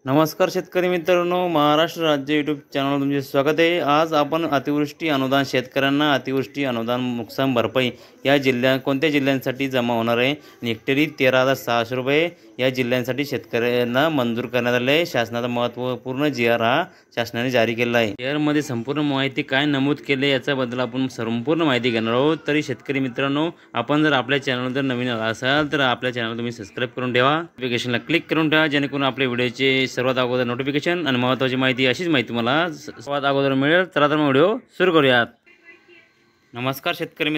नमस्कार शेतकरी मित्रांनो, महाराष्ट्र राज्य यूट्यूब चॅनलवर तुमचे स्वागत आहे। आज आपण अतिवृष्टी अनुदान शेतकऱ्यांना अतिवृष्टी अनुदान नुकसान भरपाई या कोणत्या जिल्ह्यांसाठी जमा होणार आहे। हेक्टरी 13,600 रुपये या जिल्ह्यांसाठी शेतकऱ्यांना मंजूर करण्यात आले आहे। शासनाचा महत्त्वपूर्ण जी.आर हा शासनाने जारी केला आहे। जी.आरमध्ये संपूर्ण माहिती काय नमूद केले याच्याबद्दल आपण संपूर्ण माहिती घेणार आहोत। तरी शेतकरी मित्रांनो, आपण जर आपल्या चॅनलवर जर नवीन आला असाल तर आपल्या चॅनल तुम्ही सबस्क्राईब करून ठेवा, नोटिफिकेशनला क्लिक करून ठेवा, जेणेकरून आपल्या व्हिडिओचे सर्वात अगोदर नोटिफिकेशन आणि महत्त्वाची माहिती अशीच माहिती मला सर्वात अगोदर मिळेल। तर आता व्हिडिओ सुरू करूयात। नमस्कार शेतकरी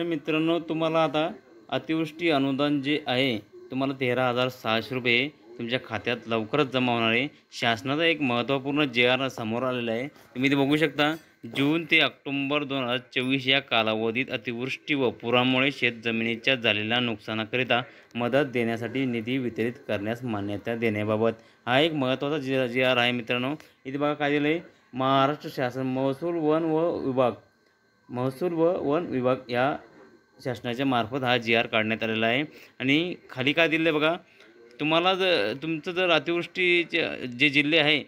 मित्रांनो, तुम्हाला आता अतिवृष्टी अनुदान जे आहे तुम्हाला 13,600 रुपये तुमच्या खात्यात लवकरच जमा होणार आहे। शासनाचा एक महत्त्वपूर्ण जी.आर समोर आलेला आहे। तुम्ही ते बघू शकता। जून ते ऑक्टोबर 2024 या कालावधीत अतिवृष्टी व पुरामुळे शेतजमिनीच्या झालेल्या नुकसानाकरिता मदत देण्यासाठी निधी वितरित करण्यास मान्यता देण्याबाबत हा एक महत्त्वाचा जी.आर आहे मित्रांनो। इथे बघा काय दिलं आहे, महाराष्ट्र शासन महसूल व वन विभाग या शासनाच्या मार्फत हा जी.आर काढण्यात आलेला आहे। आणि खाली काय दिलं आहे बघा, तुम्हाला तुमचं जर अतिवृष्टीचे जे जिल्हे आहे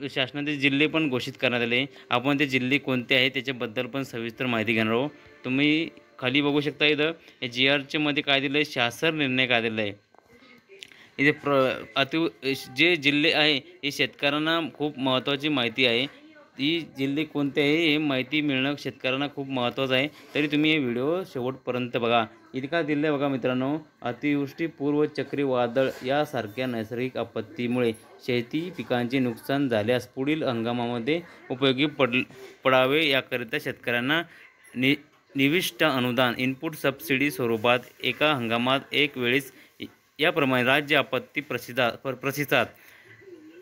शासनाचे जिल्हे पण घोषित करण्यात आले। आपण ते जिल्हे कोणते आहे त्याच्याबद्दल पण सविस्तर माहिती घेणार आहोत। तुम्ही खाली बघू शकता, इथं जी.आरच्या मध्ये काय दिलं आहे, शासन निर्णय काय दिला आहे। इथे जे जिल्हे आहे हे शेतकऱ्यांना खूप महत्त्वाची माहिती आहे। ती जिल्हे कोणते आहे हे माहिती मिळणं शेतकऱ्यांना खूप महत्त्वाचं आहे। तरी तुम्ही हे व्हिडिओ शेवटपर्यंत बघा। इथे काय दिलं आहे बघा मित्रांनो, अतिवृष्टी पूर्व चक्रीवादळ यासारख्या नैसर्गिक आपत्तीमुळे शेती पिकांचे नुकसान झाल्यास पुढील हंगामामध्ये उपयोगी पडावे याकरिता शेतकऱ्यांना निविष्ट अनुदान इनपुट सबसिडी स्वरूपात एका हंगामात एक वेळेस याप्रमाणे राज्य आपत्ती प्रतिसाद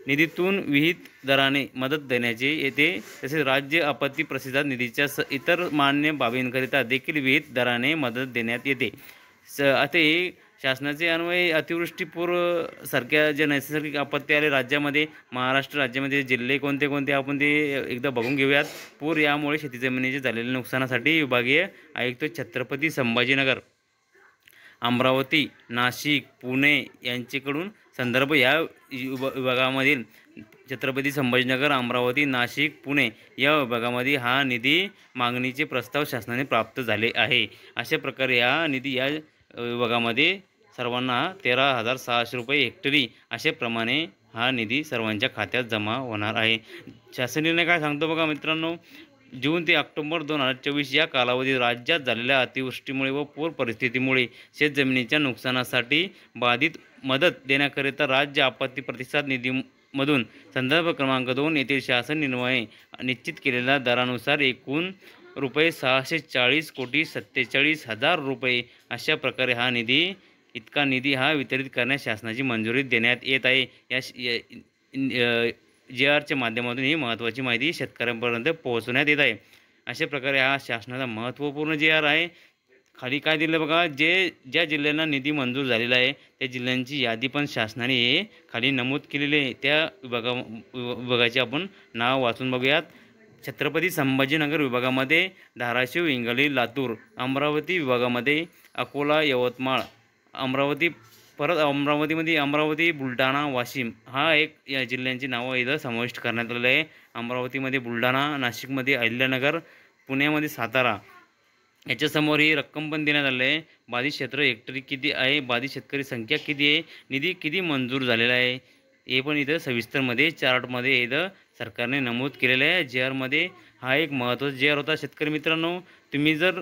निधीतून विहित दराने मदत देण्याचे येते। तसेच राज्य आपत्ती प्रतिसाद निधीच्या इतर मान्य बाबींकरिता देखील विहित दराने मदत देण्यात येते। आता हे शासनाचे अन्वय अतिवृष्टीपूर सारख्या ज्या नैसर्गिक आपत्ती आले राज्यामध्ये, महाराष्ट्र राज्यामध्ये जिल्हे कोणते कोणते आपण ते एकदा बघून घेऊयात। पूर यामुळे शेतीजमिनीचे झालेल्या नुकसानासाठी विभागीय आयुक्त छत्रपती संभाजीनगर, अमरावती, नाशिक, पुणे यांच्याकडून संदर्भ या विभागामधील छत्रपती संभाजीनगर, अमरावती, नाशिक, पुणे या विभागामध्ये हा निधी मागणीचे प्रस्ताव शासनाने प्राप्त झाले आहे। अशा प्रकारे हा निधी या विभागामध्ये सर्वांना 13,600 रुपये हेक्टरी अशाप्रमाणे हा निधी सर्वांच्या खात्यात जमा होणार आहे। शासन निर्णय काय सांगतो बघा मित्रांनो, जून ते ऑक्टोबर 2024 या कालावधीत राज्यात झालेल्या अतिवृष्टीमुळे व पूर परिस्थितीमुळे शेतजमिनीच्या नुकसानासाठी बाधित मदत देण्याकरिता राज्य आपत्ती प्रतिसाद निधीमधून संदर्भ क्रमांक 2 येथील शासन निर्णय निश्चित केलेल्या दरानुसार एकूण ₹640,47,000 रुपये अशा प्रकारे हा निधी हा वितरित करण्यास शासनाची मंजुरी देण्यात येत आहे। या जी.आरच्या माध्यमातून ही महत्त्वाची माहिती शेतकऱ्यांपर्यंत पोहोचवण्यात येत आहे। अशा प्रकारे हा शासनाचा महत्त्वपूर्ण जी.आर आहे। खाली काय दिलं बघा, ज्या जिल्ह्यांना निधी मंजूर झालेला आहे त्या जिल्ह्यांची यादी पण शासनाने खाली नमूद केलेली आहे। त्या विभागाचे आपण नाव वाचून बघूयात। छत्रपती संभाजीनगर विभागामध्ये धाराशिव, हिंगोली, लातूर, अमरावती विभागामध्ये अकोला, यवतमाळ, अमरावतीमध्ये अमरावती, बुलढाणा, वाशिम हा एक या जिल्ह्यांची नावं इथं समाविष्ट करण्यात आलेलं आहे। अमरावतीमध्ये बुलढाणा, नाशिकमध्ये अहिल्यानगर, पुण्यामध्ये सातारा याच्यासमोर ही रक्कम पण देण्यात आली आहे। बाधित क्षेत्र हेक्टरी किती आहे, बाधित शेतकरी संख्या किती आहे, निधी किती मंजूर झालेला आहे हे पण इथं सविस्तरमध्ये चार्टमध्ये इथं सरकारने नमूद केलेलं आहे। जी.आरमध्ये हा एक महत्त्वाचा जी.आर होता। शेतकरी मित्रांनो, तुम्ही जर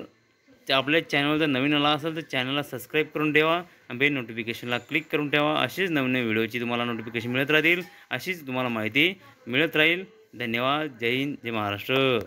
आपल्या चॅनलवर जर नवीन आला असेल तर चॅनलला सबस्क्राईब करून ठेवा, बेल नोटिफिकेशनला क्लिक करून ठेवा। अशीच नवीन व्हिडिओची तुम्हाला नोटिफिकेशन मिळत राहतील, अशीच तुम्हाला माहिती मिळत राहील। धन्यवाद। जय हिंद, जय महाराष्ट्र।